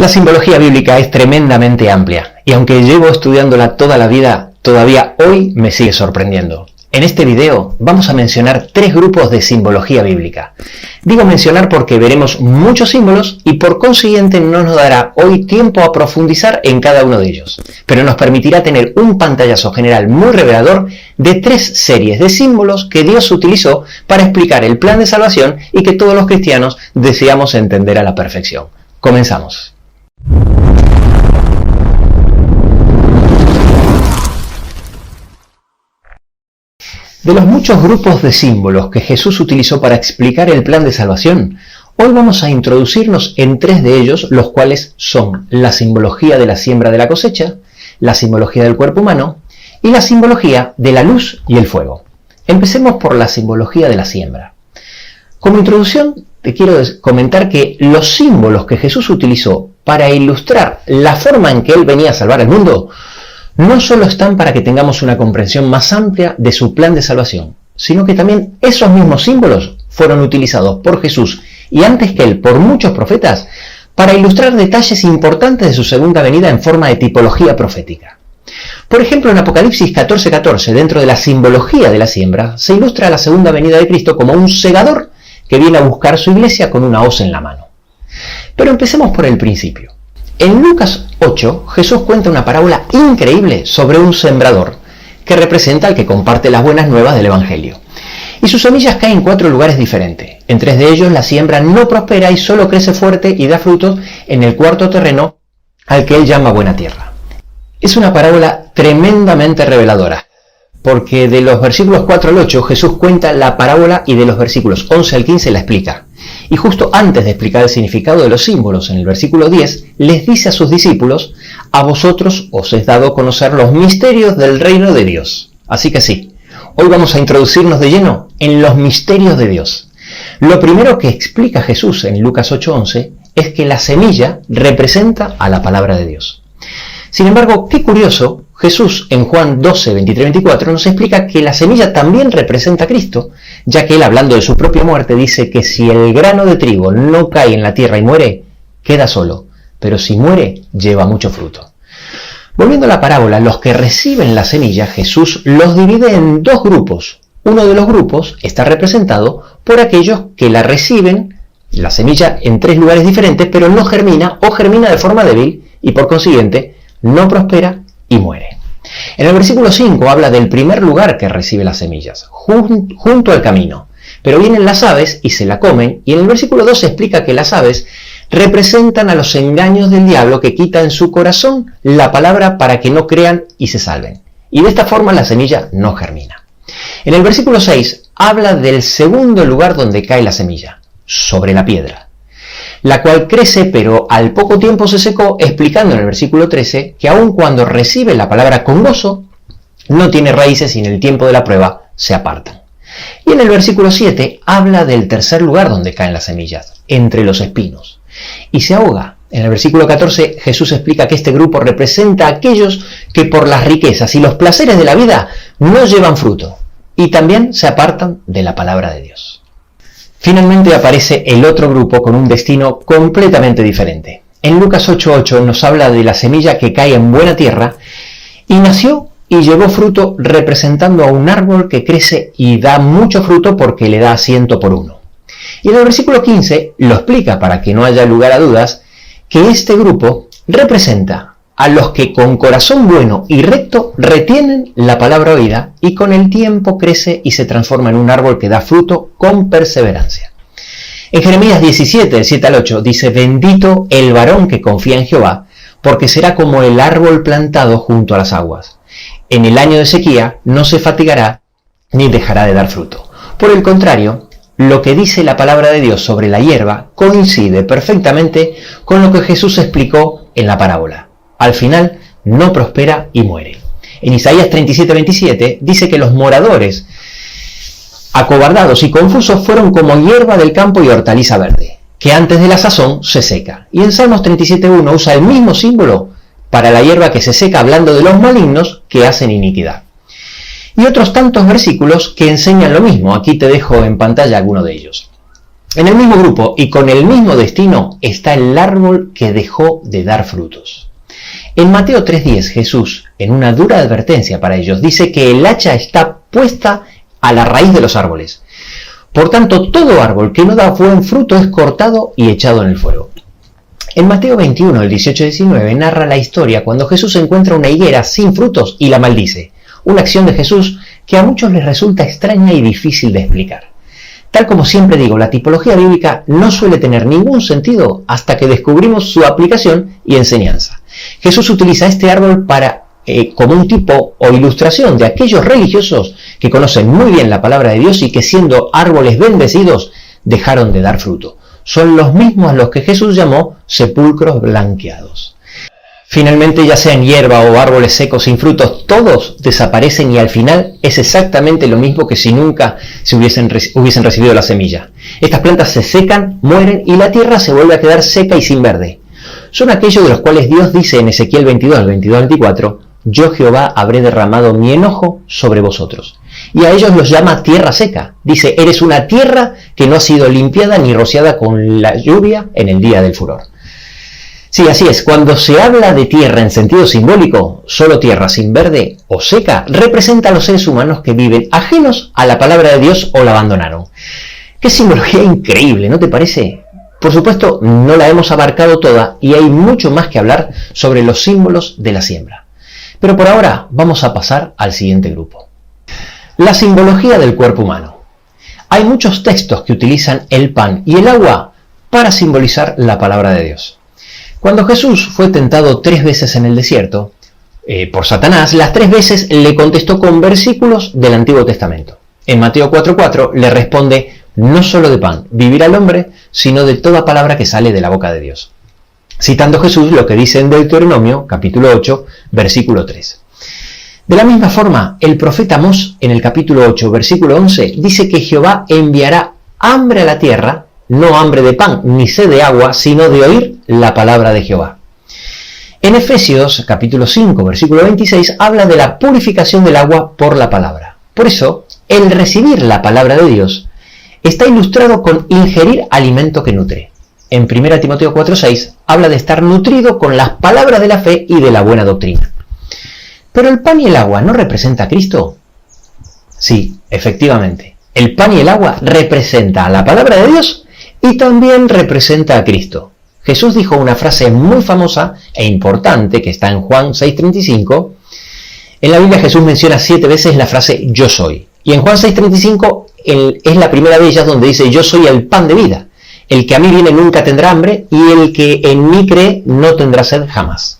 La simbología bíblica es tremendamente amplia y aunque llevo estudiándola toda la vida, todavía hoy me sigue sorprendiendo. En este video vamos a mencionar 3 grupos de simbología bíblica. Digo mencionar porque veremos muchos símbolos y por consiguiente no nos dará hoy tiempo a profundizar en cada uno de ellos, pero nos permitirá tener un pantallazo general muy revelador de 3 series de símbolos que Dios utilizó para explicar el plan de salvación y que todos los cristianos deseamos entender a la perfección. Comenzamos. De los muchos grupos de símbolos que Jesús utilizó para explicar el plan de salvación, hoy vamos a introducirnos en 3 de ellos, los cuales son la simbología de la siembra de la cosecha, la simbología del cuerpo humano y la simbología de la luz y el fuego. Empecemos por la simbología de la siembra. Como introducción, te quiero comentar que los símbolos que Jesús utilizó para ilustrar la forma en que Él venía a salvar al mundo no solo están para que tengamos una comprensión más amplia de su plan de salvación, sino que también esos mismos símbolos fueron utilizados por Jesús y antes que Él por muchos profetas para ilustrar detalles importantes de su segunda venida en forma de tipología profética. Por ejemplo, en Apocalipsis 14:14, dentro de la simbología de la siembra, se ilustra la segunda venida de Cristo como un segador que viene a buscar su iglesia con una hoz en la mano. Pero empecemos por el principio. En Lucas 8, Jesús cuenta una parábola increíble sobre un sembrador, que representa al que comparte las buenas nuevas del Evangelio. Y sus semillas caen en 4 lugares diferentes. En 3 de ellos la siembra no prospera y solo crece fuerte y da frutos en el cuarto terreno, al que él llama buena tierra. Es una parábola tremendamente reveladora, porque de los versículos 4 al 8 Jesús cuenta la parábola y de los versículos 11 al 15 la explica. Y justo antes de explicar el significado de los símbolos, en el versículo 10, les dice a sus discípulos: a vosotros os es dado conocer los misterios del reino de Dios. Así que sí, hoy vamos a introducirnos de lleno en los misterios de Dios. Lo primero que explica Jesús en Lucas 8:11 es que la semilla representa a la palabra de Dios. Sin embargo, qué curioso, Jesús en Juan 12:23-24 nos explica que la semilla también representa a Cristo, ya que él, hablando de su propia muerte, dice que si el grano de trigo no cae en la tierra y muere, queda solo, pero si muere, lleva mucho fruto. Volviendo a la parábola, los que reciben la semilla, Jesús los divide en 2 grupos. Uno de los grupos está representado por aquellos que la reciben, la semilla, en 3 lugares diferentes, pero no germina o germina de forma débil y por consiguiente no prospera y muere. En el versículo 5 habla del primer lugar que recibe las semillas, junto al camino. Pero vienen las aves y se la comen, y en el versículo 2 explica que las aves representan a los engaños del diablo que quita en su corazón la palabra para que no crean y se salven. Y de esta forma la semilla no germina. En el versículo 6 habla del segundo lugar donde cae la semilla, sobre la piedra, la cual crece pero al poco tiempo se secó, explicando en el versículo 13 que aun cuando recibe la palabra con gozo, no tiene raíces y en el tiempo de la prueba se apartan. Y en el versículo 7 habla del tercer lugar donde caen las semillas, entre los espinos, y se ahoga. En el versículo 14 Jesús explica que este grupo representa a aquellos que por las riquezas y los placeres de la vida no llevan fruto y también se apartan de la palabra de Dios. Finalmente aparece el otro grupo con un destino completamente diferente. En Lucas 8:8 nos habla de la semilla que cae en buena tierra y nació y llevó fruto, representando a un árbol que crece y da mucho fruto porque le da 100 por 1. Y en el versículo 15 lo explica para que no haya lugar a dudas que este grupo representa a los que con corazón bueno y recto retienen la palabra oída y con el tiempo crece y se transforma en un árbol que da fruto con perseverancia. En Jeremías 17, del 7 al 8, dice: bendito el varón que confía en Jehová, porque será como el árbol plantado junto a las aguas. En el año de sequía no se fatigará ni dejará de dar fruto. Por el contrario, lo que dice la palabra de Dios sobre la hierba coincide perfectamente con lo que Jesús explicó en la parábola. Al final no prospera y muere. En Isaías 37:27 dice que los moradores acobardados y confusos fueron como hierba del campo y hortaliza verde, que antes de la sazón se seca. Y en Salmos 37:1 usa el mismo símbolo para la hierba que se seca, hablando de los malignos que hacen iniquidad. Y otros tantos versículos que enseñan lo mismo. Aquí te dejo en pantalla alguno de ellos. En el mismo grupo y con el mismo destino está el árbol que dejó de dar frutos. En Mateo 3:10, Jesús, en una dura advertencia para ellos, dice que el hacha está puesta a la raíz de los árboles. Por tanto, todo árbol que no da buen fruto es cortado y echado en el fuego. En Mateo 21, del 18-19, narra la historia cuando Jesús encuentra una higuera sin frutos y la maldice. Una acción de Jesús que a muchos les resulta extraña y difícil de explicar. Tal como siempre digo, la tipología bíblica no suele tener ningún sentido hasta que descubrimos su aplicación y enseñanza. Jesús utiliza este árbol como un tipo o ilustración de aquellos religiosos que conocen muy bien la palabra de Dios y que siendo árboles bendecidos dejaron de dar fruto. Son los mismos a los que Jesús llamó sepulcros blanqueados. Finalmente, ya sean hierba o árboles secos sin frutos, todos desaparecen y al final es exactamente lo mismo que si nunca se hubiesen recibido la semilla. Estas plantas se secan, mueren y la tierra se vuelve a quedar seca y sin verde. Son aquellos de los cuales Dios dice en Ezequiel 22:24, yo Jehová habré derramado mi enojo sobre vosotros. Y a ellos los llama tierra seca. Dice, eres una tierra que no ha sido limpiada ni rociada con la lluvia en el día del furor. Sí, así es. Cuando se habla de tierra en sentido simbólico, solo tierra sin verde o seca representa a los seres humanos que viven ajenos a la palabra de Dios o la abandonaron. ¡Qué simbología increíble! ¿No te parece? Por supuesto, no la hemos abarcado toda y hay mucho más que hablar sobre los símbolos de la siembra. Pero por ahora vamos a pasar al siguiente grupo. La simbología del cuerpo humano. Hay muchos textos que utilizan el pan y el agua para simbolizar la palabra de Dios. Cuando Jesús fue tentado 3 veces en el desierto por Satanás, las 3 veces le contestó con versículos del Antiguo Testamento. En Mateo 4:4 le responde, no solo de pan vivirá el hombre, sino de toda palabra que sale de la boca de Dios. Citando Jesús lo que dice en Deuteronomio, capítulo 8, versículo 3. De la misma forma, el profeta Amós, en el capítulo 8, versículo 11, dice que Jehová enviará hambre a la tierra, no hambre de pan ni sed de agua, sino de oír la palabra de Jehová. En Efesios, capítulo 5, versículo 26, habla de la purificación del agua por la palabra. Por eso, el recibir la palabra de Dios está ilustrado con ingerir alimento que nutre. En 1 Timoteo 4:6 habla de estar nutrido con las palabras de la fe y de la buena doctrina. ¿Pero el pan y el agua no representa a Cristo? Sí, efectivamente. El pan y el agua representa a la palabra de Dios y también representa a Cristo. Jesús dijo una frase muy famosa e importante que está en Juan 6:35. En la Biblia Jesús menciona 7 veces la frase yo soy. Y en Juan 6:35 es la primera de ellas donde dice yo soy el pan de vida. El que a mí viene nunca tendrá hambre y el que en mí cree no tendrá sed jamás.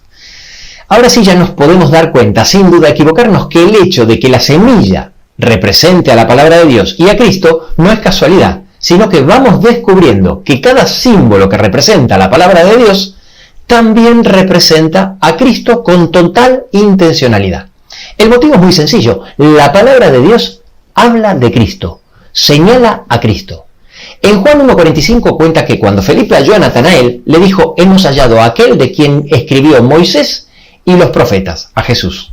Ahora sí ya nos podemos dar cuenta, sin duda equivocarnos, que el hecho de que la semilla represente a la palabra de Dios y a Cristo no es casualidad, sino que vamos descubriendo que cada símbolo que representa la palabra de Dios también representa a Cristo con total intencionalidad. El motivo es muy sencillo, la palabra de Dios habla de Cristo, señala a Cristo. En Juan 1:45 cuenta que cuando Felipe halló a Natanael, le dijo, hemos hallado a aquel de quien escribió Moisés y los profetas, a Jesús.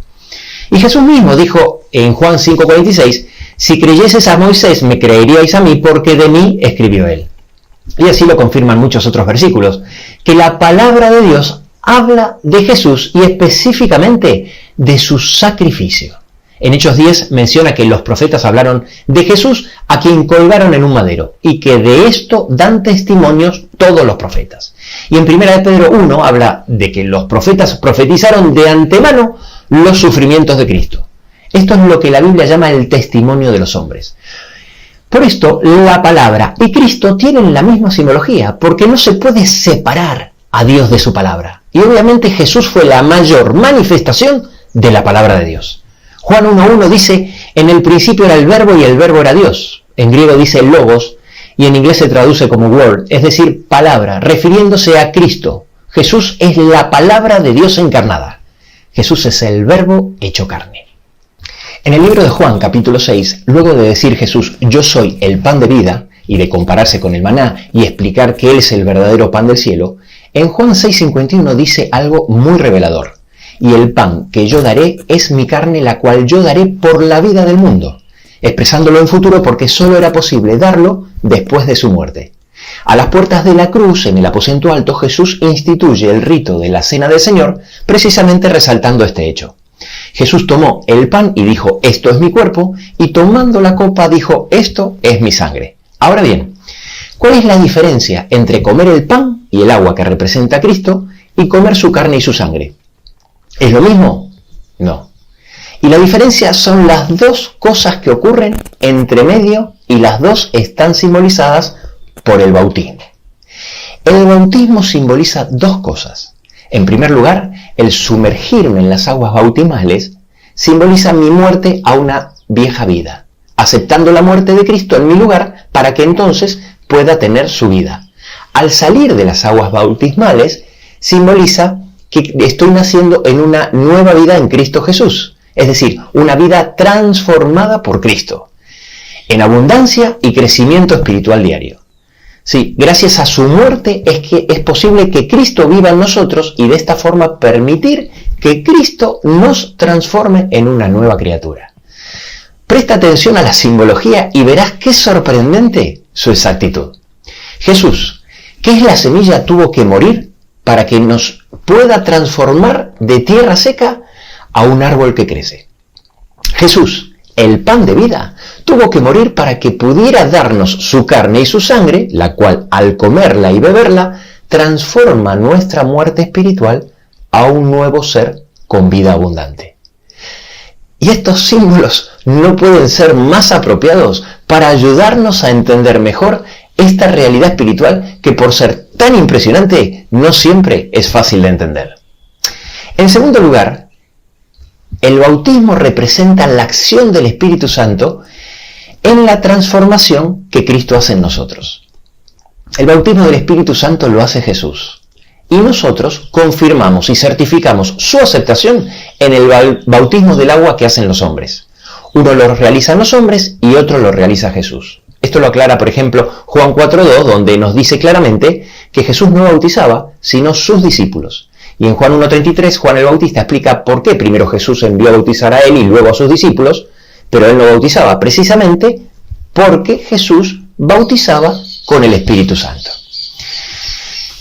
Y Jesús mismo dijo en Juan 5:46, si creyeseis a Moisés me creeríais a mí porque de mí escribió él. Y así lo confirman muchos otros versículos, que la palabra de Dios habla de Jesús y específicamente de su sacrificio. En Hechos 10 menciona que los profetas hablaron de Jesús a quien colgaron en un madero y que de esto dan testimonios todos los profetas. Y en 1 Pedro 1 habla de que los profetas profetizaron de antemano los sufrimientos de Cristo. Esto es lo que la Biblia llama el testimonio de los hombres. Por esto, la palabra y Cristo tienen la misma simbología, porque no se puede separar a Dios de su palabra. Y obviamente Jesús fue la mayor manifestación de la palabra de Dios. Juan 1:1 dice, en el principio era el verbo y el verbo era Dios. En griego dice logos y en inglés se traduce como word, es decir, palabra, refiriéndose a Cristo. Jesús es la palabra de Dios encarnada. Jesús es el verbo hecho carne. En el libro de Juan, capítulo 6, luego de decir Jesús, yo soy el pan de vida, y de compararse con el maná y explicar que Él es el verdadero pan del cielo, en Juan 6:51 dice algo muy revelador. Y el pan que yo daré es mi carne, la cual yo daré por la vida del mundo, expresándolo en futuro porque solo era posible darlo después de su muerte. A las puertas de la cruz, en el aposento alto, Jesús instituye el rito de la Cena del Señor, precisamente resaltando este hecho. Jesús tomó el pan y dijo, esto es mi cuerpo, y tomando la copa dijo, esto es mi sangre. Ahora bien, ¿cuál es la diferencia entre comer el pan y el agua que representa a Cristo y comer su carne y su sangre? ¿Es lo mismo? No. Y la diferencia son las dos cosas que ocurren entre medio y las dos están simbolizadas por el bautismo. El bautismo simboliza dos cosas. En primer lugar, el sumergirme en las aguas bautismales simboliza mi muerte a una vieja vida, aceptando la muerte de Cristo en mi lugar para que entonces pueda tener su vida. Al salir de las aguas bautismales, simboliza que estoy naciendo en una nueva vida en Cristo Jesús, es decir, una vida transformada por Cristo, en abundancia y crecimiento espiritual diario. Sí, gracias a su muerte es que es posible que Cristo viva en nosotros y de esta forma permitir que Cristo nos transforme en una nueva criatura. Presta atención a la simbología y verás qué sorprendente su exactitud. Jesús, ¿qué es la semilla? Tuvo que morir para que nos pueda transformar de tierra seca a un árbol que crece. Jesús, el pan de vida, tuvo que morir para que pudiera darnos su carne y su sangre, la cual al comerla y beberla, transforma nuestra muerte espiritual a un nuevo ser con vida abundante. Y estos símbolos no pueden ser más apropiados para ayudarnos a entender mejor esta realidad espiritual que por ser tan impresionante no siempre es fácil de entender. En segundo lugar, el bautismo representa la acción del Espíritu Santo en la transformación que Cristo hace en nosotros. El bautismo del Espíritu Santo lo hace Jesús y nosotros confirmamos y certificamos su aceptación en el bautismo del agua que hacen los hombres. Uno lo realizan los hombres y otro lo realiza Jesús. Esto lo aclara, por ejemplo, Juan 4:2, donde nos dice claramente que Jesús no bautizaba, sino sus discípulos. Y en Juan 1:33, Juan el Bautista explica por qué primero Jesús envió a bautizar a él y luego a sus discípulos, pero él no bautizaba, precisamente porque Jesús bautizaba con el Espíritu Santo.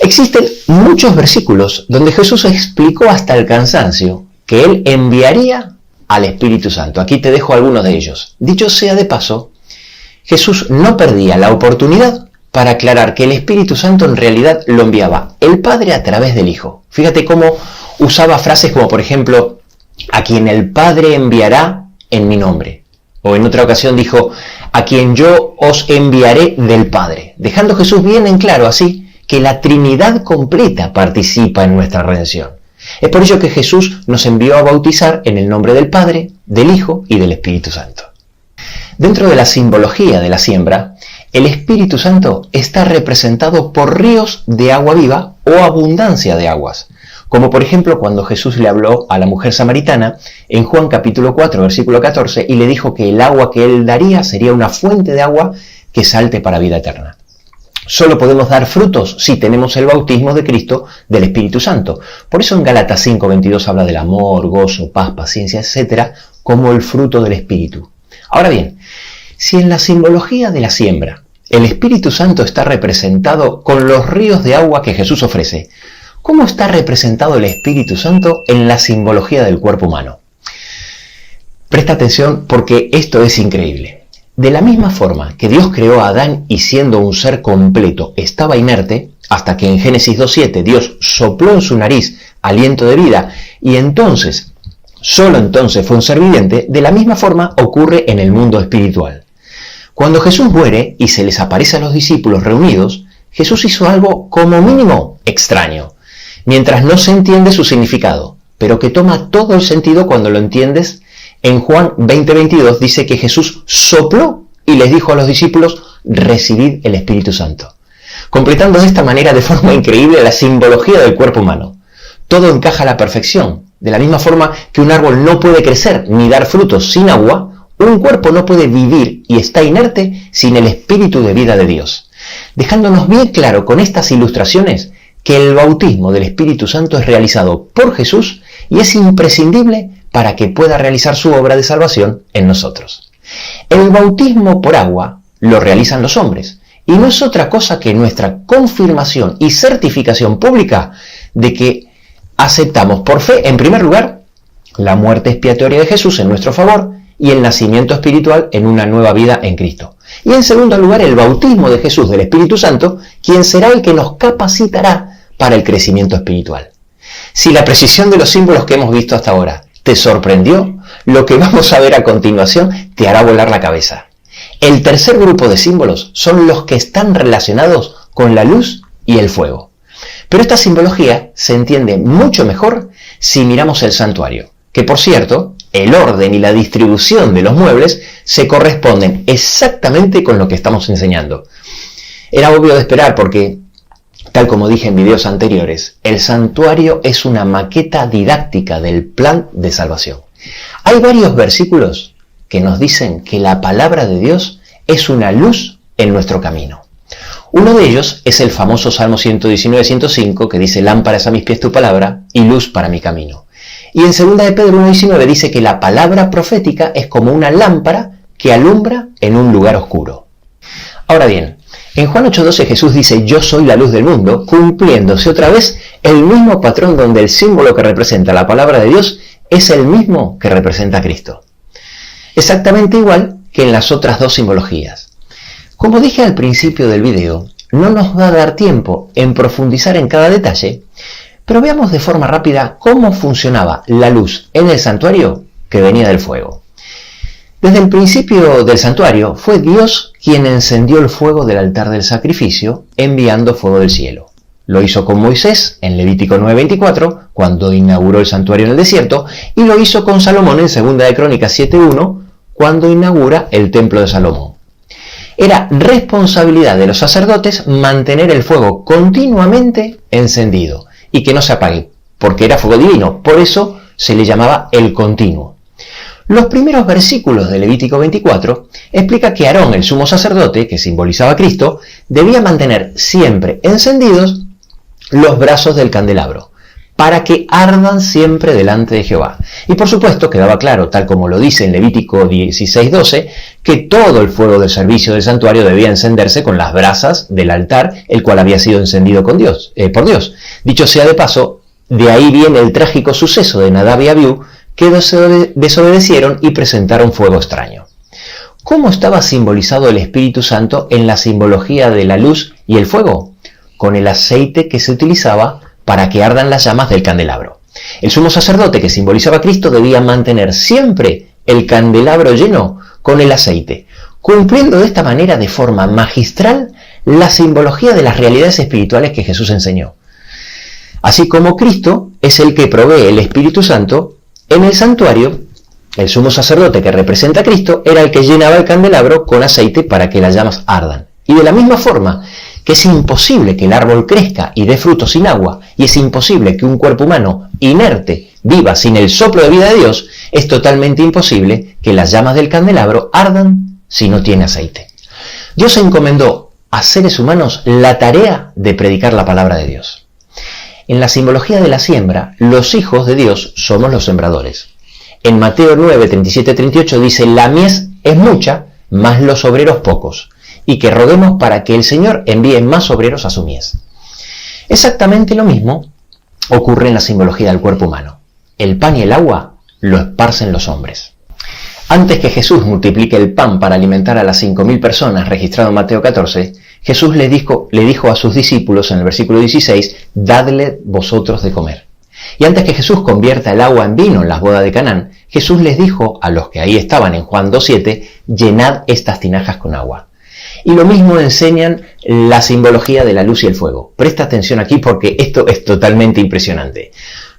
Existen muchos versículos donde Jesús explicó hasta el cansancio que él enviaría al Espíritu Santo. Aquí te dejo algunos de ellos. Dicho sea de paso, Jesús no perdía la oportunidad para aclarar que el Espíritu Santo en realidad lo enviaba el Padre a través del Hijo. Fíjate cómo usaba frases como, por ejemplo, a quien el Padre enviará en mi nombre. O en otra ocasión dijo, a quien yo os enviaré del Padre. Dejando Jesús bien en claro así que la Trinidad completa participa en nuestra redención. Es por ello que Jesús nos envió a bautizar en el nombre del Padre, del Hijo y del Espíritu Santo. Dentro de la simbología de la siembra, el Espíritu Santo está representado por ríos de agua viva o abundancia de aguas, como por ejemplo cuando Jesús le habló a la mujer samaritana en Juan capítulo 4, versículo 14, y le dijo que el agua que él daría sería una fuente de agua que salte para vida eterna. Solo podemos dar frutos si tenemos el bautismo de Cristo del Espíritu Santo. Por eso en Gálatas 5:22 habla del amor, gozo, paz, paciencia, etc., como el fruto del Espíritu. Ahora bien, si en la simbología de la siembra el Espíritu Santo está representado con los ríos de agua que Jesús ofrece, ¿cómo está representado el Espíritu Santo en la simbología del cuerpo humano? Presta atención porque esto es increíble. De la misma forma que Dios creó a Adán y siendo un ser completo estaba inerte, hasta que en Génesis 2:7 Dios sopló en su nariz aliento de vida y entonces, solo entonces fue un ser viviente, de la misma forma ocurre en el mundo espiritual. Cuando Jesús muere y se les aparece a los discípulos reunidos, Jesús hizo algo como mínimo extraño, mientras no se entiende su significado, pero que toma todo el sentido cuando lo entiendes. En Juan 20:22 dice que Jesús sopló y les dijo a los discípulos, recibid el Espíritu Santo, completando de esta manera de forma increíble la simbología del cuerpo humano. Todo encaja a la perfección. De la misma forma que un árbol no puede crecer ni dar frutos sin agua, un cuerpo no puede vivir y está inerte sin el Espíritu de vida de Dios. Dejándonos bien claro con estas ilustraciones que el bautismo del Espíritu Santo es realizado por Jesús y es imprescindible para que pueda realizar su obra de salvación en nosotros. El bautismo por agua lo realizan los hombres y no es otra cosa que nuestra confirmación y certificación pública de que aceptamos por fe, en primer lugar, la muerte expiatoria de Jesús en nuestro favor y el nacimiento espiritual en una nueva vida en Cristo. Y en segundo lugar, el bautismo de Jesús del Espíritu Santo, quien será el que nos capacitará para el crecimiento espiritual. Si la precisión de los símbolos que hemos visto hasta ahora te sorprendió, lo que vamos a ver a continuación te hará volar la cabeza. El tercer grupo de símbolos son los que están relacionados con la luz y el fuego. Pero esta simbología se entiende mucho mejor si miramos el santuario, que por cierto, el orden y la distribución de los muebles se corresponden exactamente con lo que estamos enseñando. Era obvio de esperar porque, tal como dije en videos anteriores, el santuario es una maqueta didáctica del plan de salvación. Hay varios versículos que nos dicen que la palabra de Dios es una luz en nuestro camino. Uno de ellos es el famoso Salmo 119-105 que dice: lámpara es a mis pies tu palabra y luz para mi camino. Y en 2 de Pedro 1:19 dice que la palabra profética es como una lámpara que alumbra en un lugar oscuro. Ahora bien, en Juan 8:12 Jesús dice: yo soy la luz del mundo, cumpliéndose otra vez el mismo patrón donde el símbolo que representa la palabra de Dios es el mismo que representa a Cristo. Exactamente igual que en las otras dos simbologías. Como dije al principio del video, no nos va a dar tiempo en profundizar en cada detalle, pero veamos de forma rápida cómo funcionaba la luz en el santuario que venía del fuego. Desde el principio del santuario fue Dios quien encendió el fuego del altar del sacrificio, enviando fuego del cielo. Lo hizo con Moisés en Levítico 9:24, cuando inauguró el santuario en el desierto, y lo hizo con Salomón en 2 de Crónicas 7:1, cuando inaugura el templo de Salomón. Era responsabilidad de los sacerdotes mantener el fuego continuamente encendido y que no se apague, porque era fuego divino, por eso se le llamaba el continuo. Los primeros versículos de Levítico 24 explica que Aarón, el sumo sacerdote, que simbolizaba a Cristo, debía mantener siempre encendidos los brazos del candelabro, para que ardan siempre delante de Jehová. Y por supuesto quedaba claro, tal como lo dice en Levítico 16:12, que todo el fuego del servicio del santuario debía encenderse con las brasas del altar, el cual había sido encendido por Dios. Dicho sea de paso, de ahí viene el trágico suceso de Nadab y Abiú, que desobedecieron y presentaron fuego extraño. ¿Cómo estaba simbolizado el Espíritu Santo en la simbología de la luz y el fuego? Con el aceite que se utilizaba para que ardan las llamas del candelabro. El sumo sacerdote que simbolizaba a Cristo debía mantener siempre el candelabro lleno con el aceite, cumpliendo de esta manera de forma magistral la simbología de las realidades espirituales que Jesús enseñó. Así como Cristo es el que provee el Espíritu Santo, en el santuario, el sumo sacerdote que representa a Cristo era el que llenaba el candelabro con aceite para que las llamas ardan. Y de la misma forma que es imposible que el árbol crezca y dé fruto sin agua, y es imposible que un cuerpo humano inerte viva sin el soplo de vida de Dios, es totalmente imposible que las llamas del candelabro ardan si no tiene aceite. Dios encomendó a seres humanos la tarea de predicar la palabra de Dios. En la simbología de la siembra, los hijos de Dios somos los sembradores. En Mateo 9:37-38 dice: la mies es mucha, mas los obreros pocos, y que roguemos para que el Señor envíe más obreros a su mies. Exactamente lo mismo ocurre en la simbología del cuerpo humano. El pan y el agua lo esparcen los hombres. Antes que Jesús multiplique el pan para alimentar a las 5.000 personas, registrado en Mateo 14, Jesús le dijo a sus discípulos en el versículo 16: dadle vosotros de comer. Y antes que Jesús convierta el agua en vino en las bodas de Canaán, Jesús les dijo a los que ahí estaban en Juan 2:7: llenad estas tinajas con agua. Y lo mismo enseñan la simbología de la luz y el fuego. Presta atención aquí porque esto es totalmente impresionante.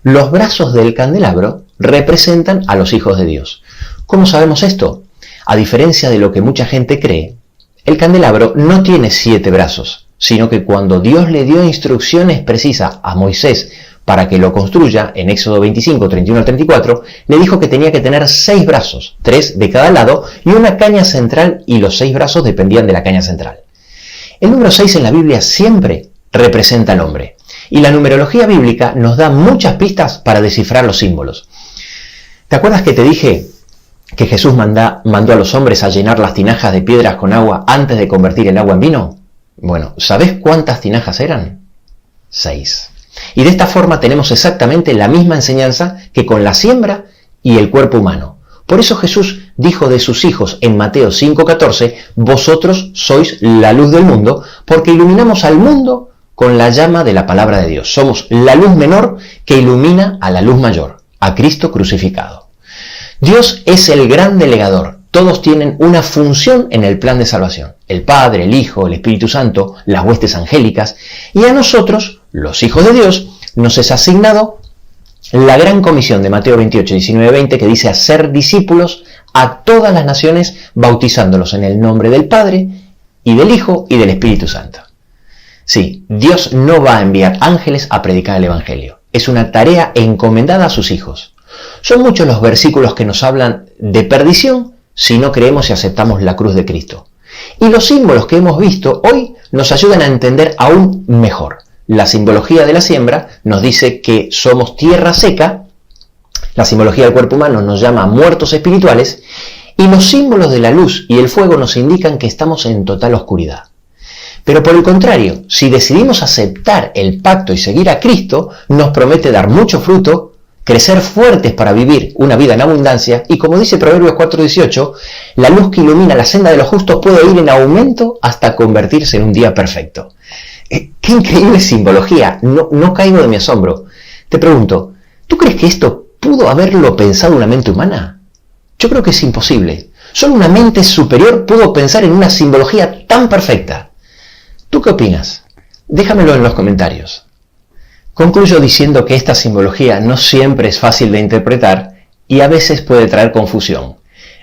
Los brazos del candelabro representan a los hijos de Dios. ¿Cómo sabemos esto? A diferencia de lo que mucha gente cree, el candelabro no tiene 7 brazos, sino que cuando Dios le dio instrucciones precisas a Moisés para que lo construya, en Éxodo 25, 31 al 34, le dijo que tenía que tener 6 brazos, 3 de cada lado, y una caña central, y los 6 brazos dependían de la caña central. El número 6 en la Biblia siempre representa al hombre, y la numerología bíblica nos da muchas pistas para descifrar los símbolos. ¿Te acuerdas que te dije que Jesús mandó a los hombres a llenar las tinajas de piedras con agua antes de convertir el agua en vino? Bueno, ¿sabés cuántas tinajas eran? 6. Y de esta forma tenemos exactamente la misma enseñanza que con la siembra y el cuerpo humano. Por eso Jesús dijo de sus hijos en Mateo 5:14, vosotros sois la luz del mundo, porque iluminamos al mundo con la llama de la palabra de Dios. Somos la luz menor que ilumina a la luz mayor, a Cristo crucificado. Dios es el gran delegador. Todos tienen una función en el plan de salvación. El Padre, el Hijo, el Espíritu Santo, las huestes angélicas. Y a nosotros, los hijos de Dios, nos es asignado la gran comisión de Mateo 28, 19, 20, que dice hacer discípulos a todas las naciones, bautizándolos en el nombre del Padre, y del Hijo, y del Espíritu Santo. Sí, Dios no va a enviar ángeles a predicar el Evangelio. Es una tarea encomendada a sus hijos. Son muchos los versículos que nos hablan de perdición si no creemos y aceptamos la cruz de Cristo. Y los símbolos que hemos visto hoy nos ayudan a entender aún mejor. La simbología de la siembra nos dice que somos tierra seca, la simbología del cuerpo humano nos llama muertos espirituales, y los símbolos de la luz y el fuego nos indican que estamos en total oscuridad. Pero por el contrario, si decidimos aceptar el pacto y seguir a Cristo, nos promete dar mucho fruto, crecer fuertes para vivir una vida en abundancia, y como dice Proverbios 4:18, la luz que ilumina la senda de los justos puede ir en aumento hasta convertirse en un día perfecto. ¡Qué increíble simbología! No caigo de mi asombro. Te pregunto, ¿tú crees que esto pudo haberlo pensado una mente humana? Yo creo que es imposible. Solo una mente superior pudo pensar en una simbología tan perfecta. ¿Tú qué opinas? Déjamelo en los comentarios. Concluyo diciendo que esta simbología no siempre es fácil de interpretar y a veces puede traer confusión.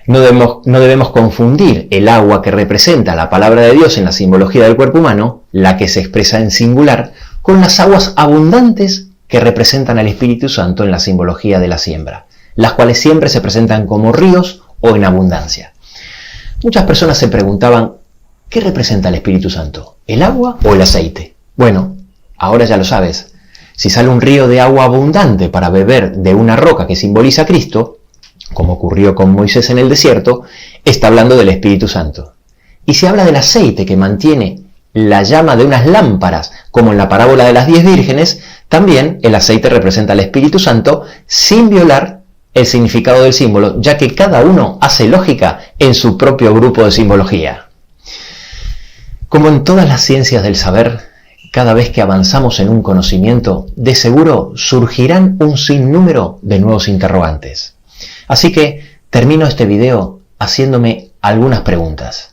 No debemos confundir el agua que representa la palabra de Dios en la simbología del cuerpo humano, la que se expresa en singular, con las aguas abundantes que representan al Espíritu Santo en la simbología de la siembra, las cuales siempre se presentan como ríos o en abundancia. Muchas personas se preguntaban, ¿qué representa el Espíritu Santo? ¿El agua o el aceite? Bueno, ahora ya lo sabes. Si sale un río de agua abundante para beber de una roca que simboliza a Cristo, como ocurrió con Moisés en el desierto, está hablando del Espíritu Santo. Y si habla del aceite que mantiene la llama de unas lámparas, como en la parábola de las 10 vírgenes, también el aceite representa al Espíritu Santo sin violar el significado del símbolo, ya que cada uno hace lógica en su propio grupo de simbología. Como en todas las ciencias del saber, cada vez que avanzamos en un conocimiento, de seguro surgirán un sinnúmero de nuevos interrogantes. Así que termino este video haciéndome algunas preguntas.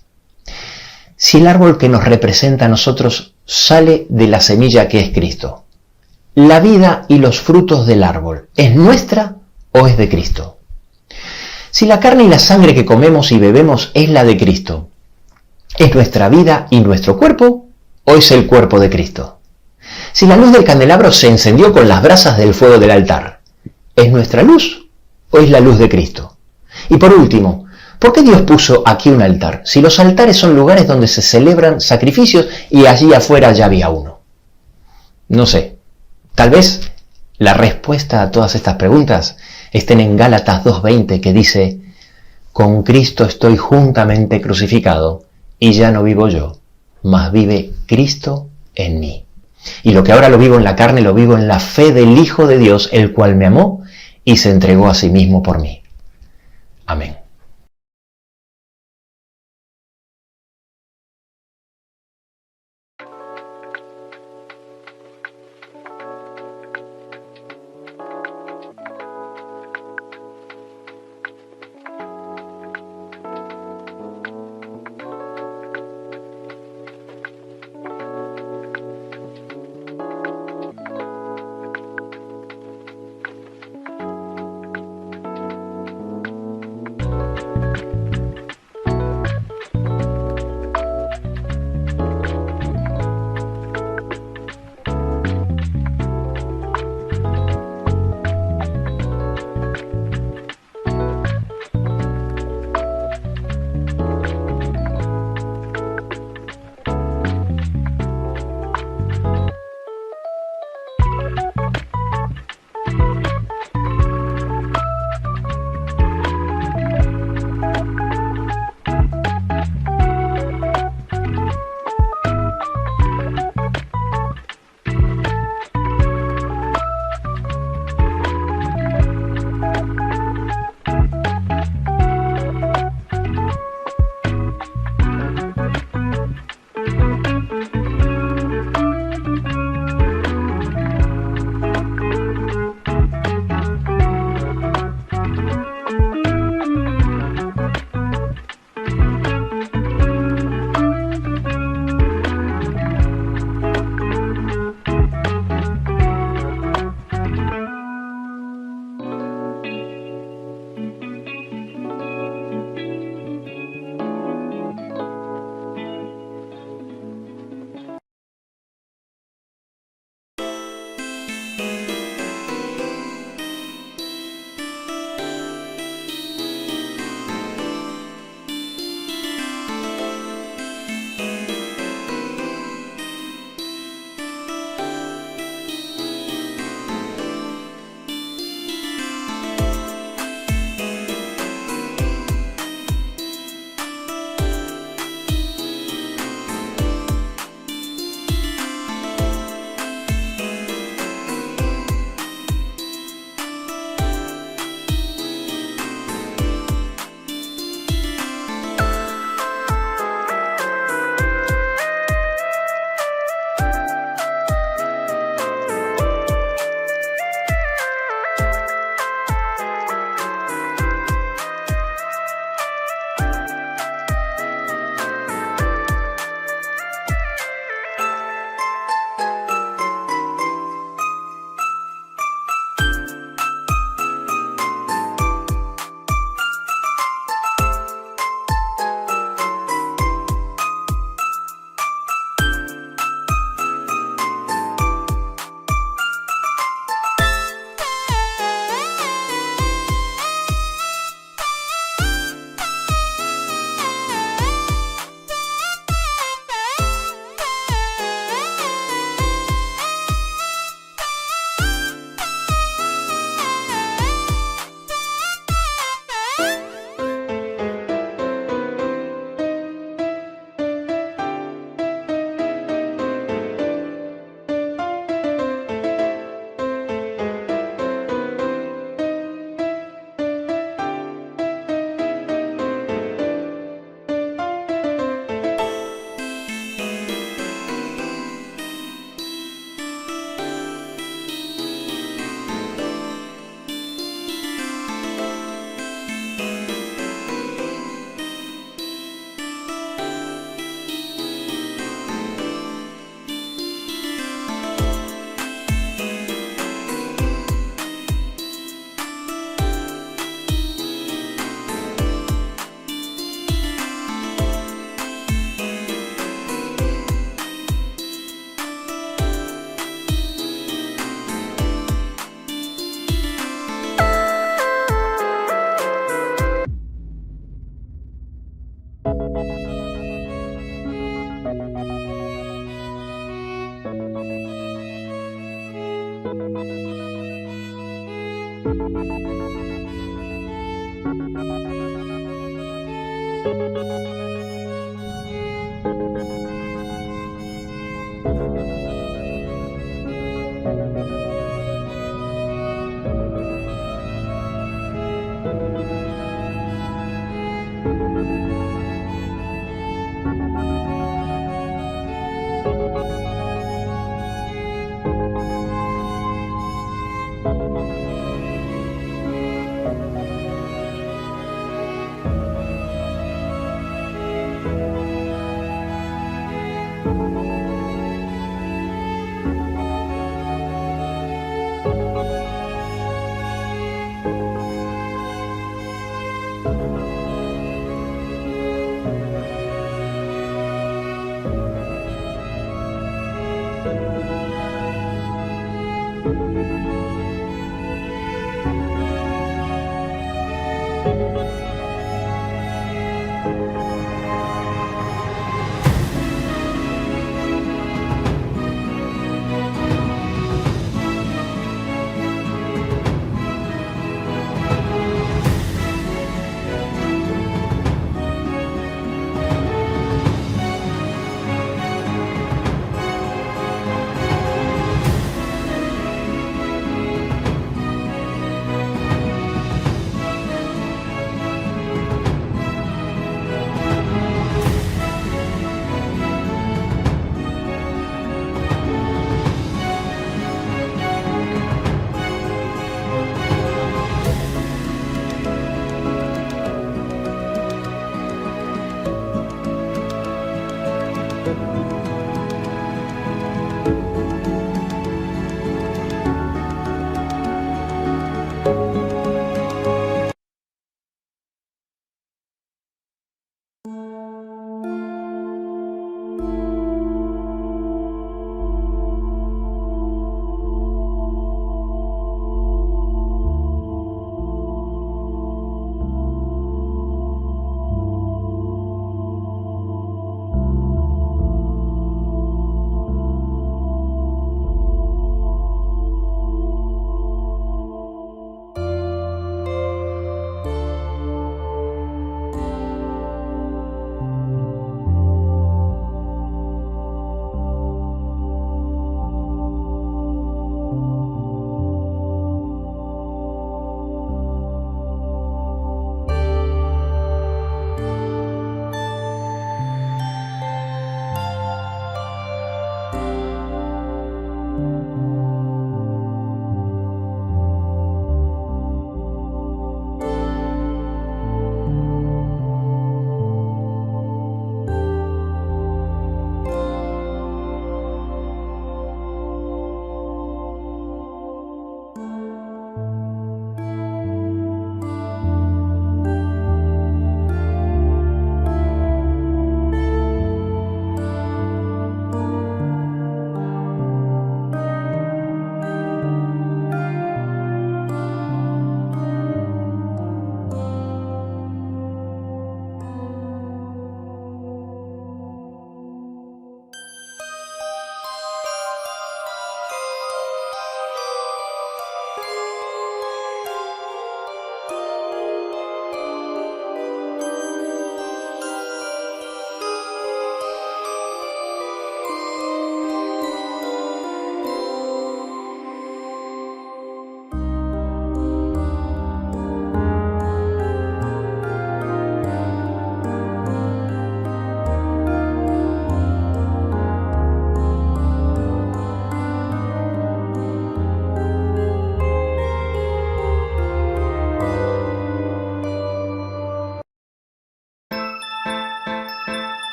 Si el árbol que nos representa a nosotros sale de la semilla que es Cristo, ¿la vida y los frutos del árbol es nuestra o es de Cristo? Si la carne y la sangre que comemos y bebemos es la de Cristo, ¿es nuestra vida y nuestro cuerpo o es el cuerpo de Cristo? Si la luz del candelabro se encendió con las brasas del fuego del altar, ¿es nuestra luz o es la luz de Cristo? Y por último, ¿por qué Dios puso aquí un altar? Si los altares son lugares donde se celebran sacrificios y allí afuera ya había uno. No sé, tal vez la respuesta a todas estas preguntas estén en Gálatas 2:20, que dice, con Cristo estoy juntamente crucificado y ya no vivo yo, mas vive Cristo en mí. Y lo que ahora lo vivo en la carne, lo vivo en la fe del Hijo de Dios, el cual me amó y se entregó a sí mismo por mí. Amén.